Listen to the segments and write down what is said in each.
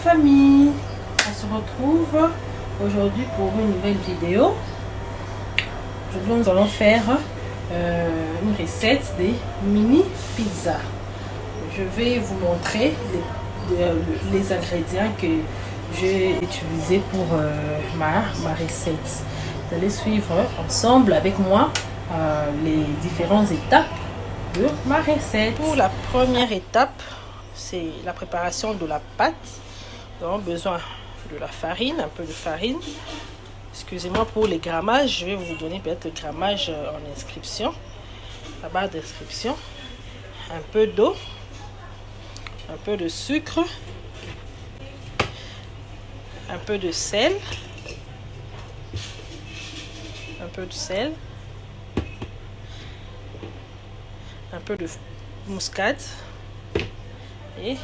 famille, on se retrouve aujourd'hui pour une nouvelle vidéo. Aujourd'hui nous allons faire une recette des mini pizzas. Je vais vous montrer les ingrédients que j'ai utilisés pour ma recette. Vous allez suivre ensemble avec moi les différentes étapes de ma recette. Pour la première étape, c'est la préparation de la pâte. Nous avons besoin de la farine, un peu de farine. Excusez-moi pour les grammages, je vais vous donner peut-être le grammage en inscription, la barre d'inscription. Un peu d'eau, un peu de sucre, un peu de sel, un peu de sel, un peu de muscade et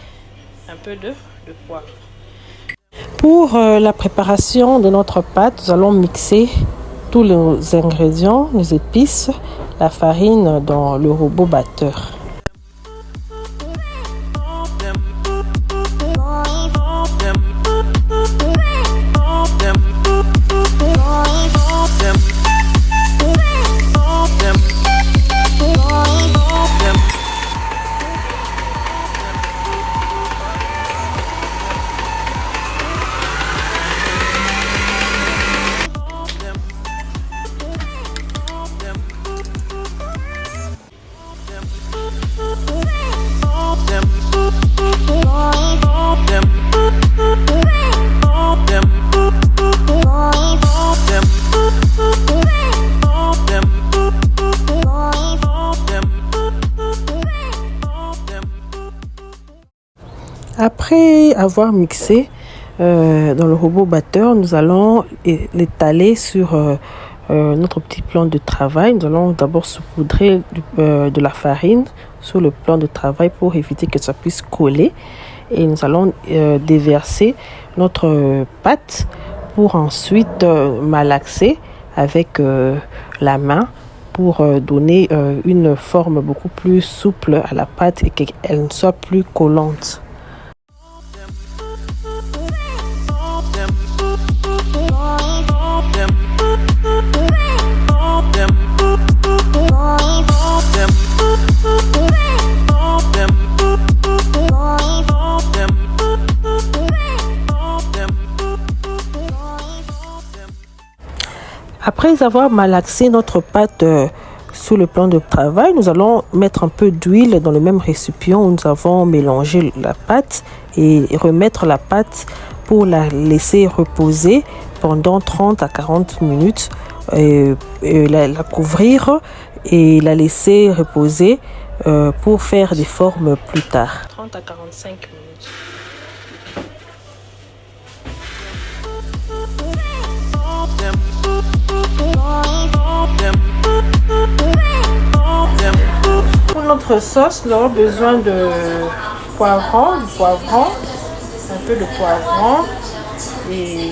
un peu de poivre. Pour la préparation de notre pâte, nous allons mixer tous les ingrédients, les épices, la farine dans le robot batteur. Après avoir mixé dans le robot batteur, nous allons l'étaler sur notre petit plan de travail. Nous allons d'abord saupoudrer de la farine sur le plan de travail pour éviter que ça puisse coller. Et nous allons déverser notre pâte pour ensuite malaxer avec la main pour donner une forme beaucoup plus souple à la pâte et qu'elle ne soit plus collante. Après avoir malaxé notre pâte sur le plan de travail, nous allons mettre un peu d'huile dans le même récipient où nous avons mélangé la pâte et remettre la pâte pour la laisser reposer pendant 30 à 40 minutes, la couvrir et la laisser reposer pour faire des formes plus tard. 30 à 45 minutes. Pour notre sauce, nous avons besoin de poivron, un peu de poivron et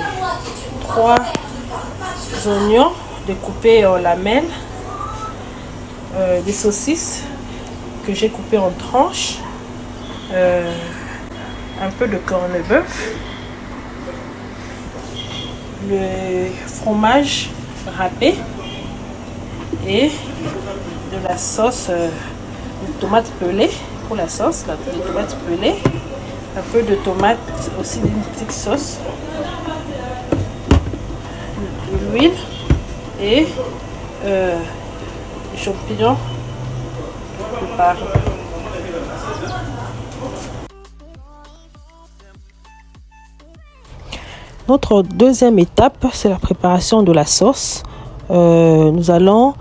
3 oignons découpés en lamelles, des saucisses que j'ai coupées en tranches, un peu de corned-beef, le fromage râpé et de la sauce de tomates pelées pour la sauce, des tomates pelées, un peu de tomate aussi d'une petite sauce, de l'huile et des champignons de Paris. Notre deuxième étape, c'est la préparation de la sauce. Nous allons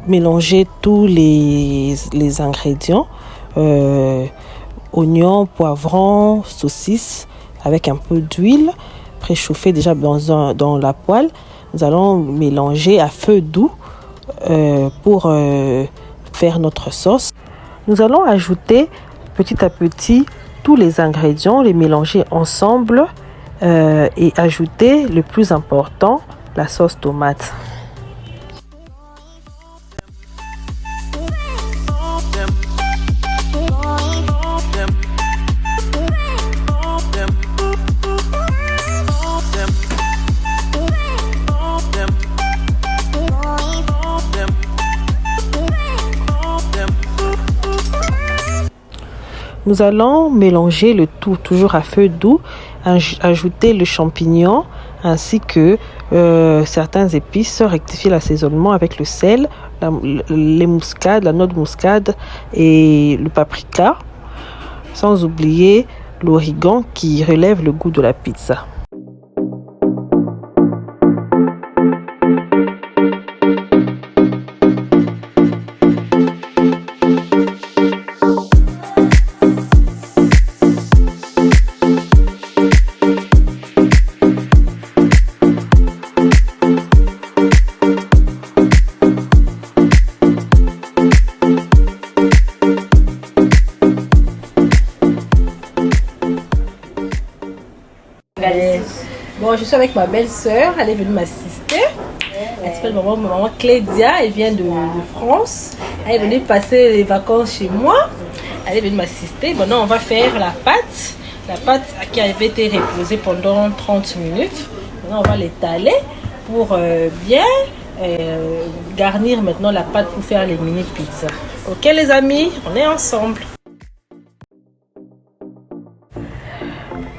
mélanger tous les ingrédients, oignons, poivrons, saucisses, avec un peu d'huile préchauffée déjà dans la poêle. Nous allons mélanger à feu doux pour faire notre sauce. Nous allons ajouter petit à petit tous les ingrédients, les mélanger ensemble et ajouter le plus important, la sauce tomate. Nous allons mélanger le tout, toujours à feu doux, ajouter le champignon ainsi que certains épices, rectifier l'assaisonnement avec le sel, les muscades, la noix de muscade et le paprika, sans oublier l'origan qui relève le goût de la pizza. Bon, je suis avec ma belle-sœur, elle est venue m'assister. Elle s'appelle maman Clédia, elle vient de France. Elle est venue passer les vacances chez moi. Elle est venue m'assister. Maintenant, on va faire la pâte. La pâte qui avait été reposée pendant 30 minutes. Maintenant, on va l'étaler pour bien garnir maintenant la pâte pour faire les mini pizzas. Ok les amis, on est ensemble.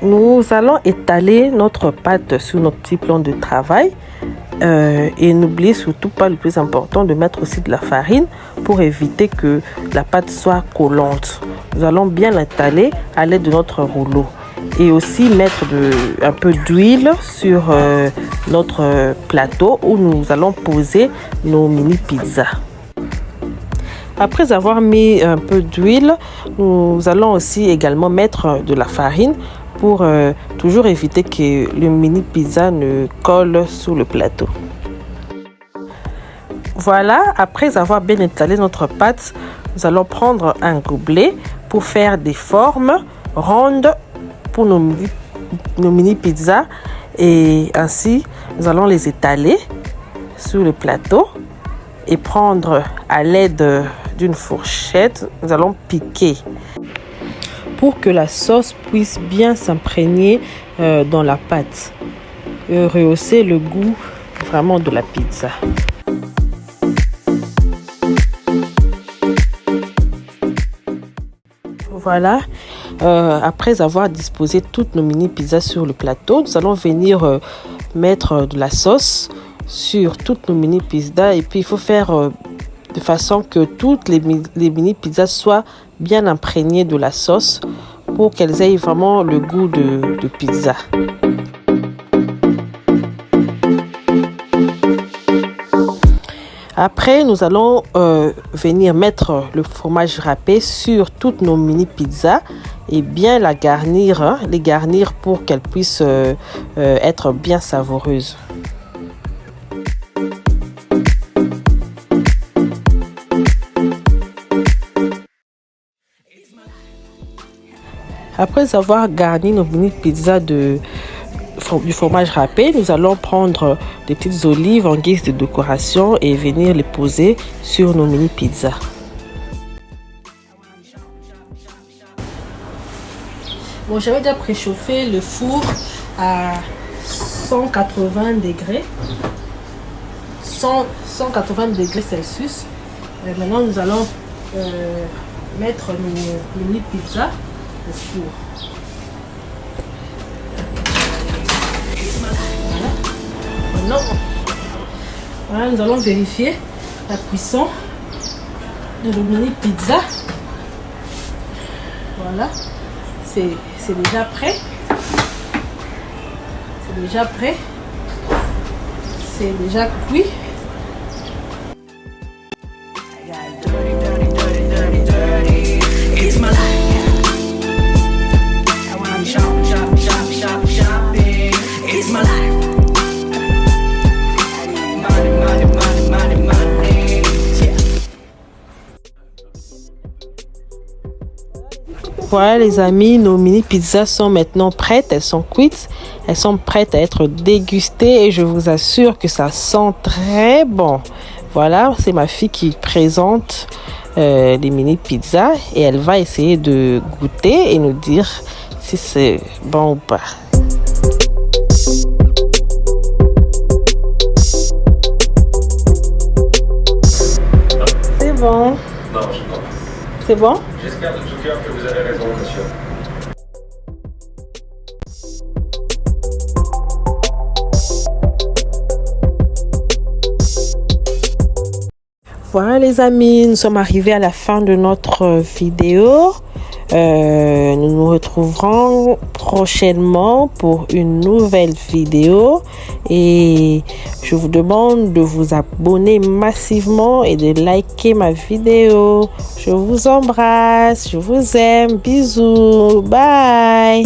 Nous allons étaler notre pâte sur notre petit plan de travail et n'oubliez surtout pas le plus important de mettre aussi de la farine pour éviter que la pâte soit collante. Nous allons bien l'étaler à l'aide de notre rouleau et aussi mettre un peu d'huile sur notre plateau où nous allons poser nos mini pizzas. Après avoir mis un peu d'huile, nous allons aussi également mettre de la farine pour toujours éviter que le mini pizza ne colle sur le plateau. Voilà, après avoir bien étalé notre pâte, nous allons prendre un gobelet pour faire des formes rondes pour nos mini pizzas et ainsi nous allons les étaler sur le plateau et prendre à l'aide d'une fourchette, nous allons piquer pour que la sauce puisse bien s'imprégner dans la pâte et rehausser le goût vraiment de la pizza. Voilà, après avoir disposé toutes nos mini pizzas sur le plateau, nous allons venir mettre de la sauce sur toutes nos mini pizzas et puis il faut faire de façon que toutes les mini pizzas soient bien imprégnées de la sauce pour qu'elles aient vraiment le goût de pizza. Après, nous allons venir mettre le fromage râpé sur toutes nos mini pizzas et bien les garnir pour qu'elles puissent être bien savoureuses. Après avoir garni nos mini pizzas du fromage râpé, nous allons prendre des petites olives en guise de décoration et venir les poser sur nos mini pizzas. Bon, j'avais déjà préchauffé le four à 180 degrés. 180 degrés Celsius. Et maintenant, nous allons mettre nos mini pizzas au four. Voilà, nous allons vérifier la cuisson de nos mini pizza. Voilà, c'est déjà prêt. C'est déjà prêt. C'est déjà cuit. Voilà les amis, nos mini pizzas sont maintenant prêtes, elles sont cuites, elles sont prêtes à être dégustées et je vous assure que ça sent très bon. Voilà, c'est ma fille qui présente les mini pizzas et elle va essayer de goûter et nous dire si c'est bon ou pas. C'est bon. Non, je pense. C'est bon? J'espère de tout cœur que vous avez raison, monsieur. Voilà les amis, nous sommes arrivés à la fin de notre vidéo. Nous nous retrouverons prochainement pour une nouvelle vidéo et je vous demande de vous abonner massivement et de liker ma vidéo. Je vous embrasse, je vous aime, bisous, bye.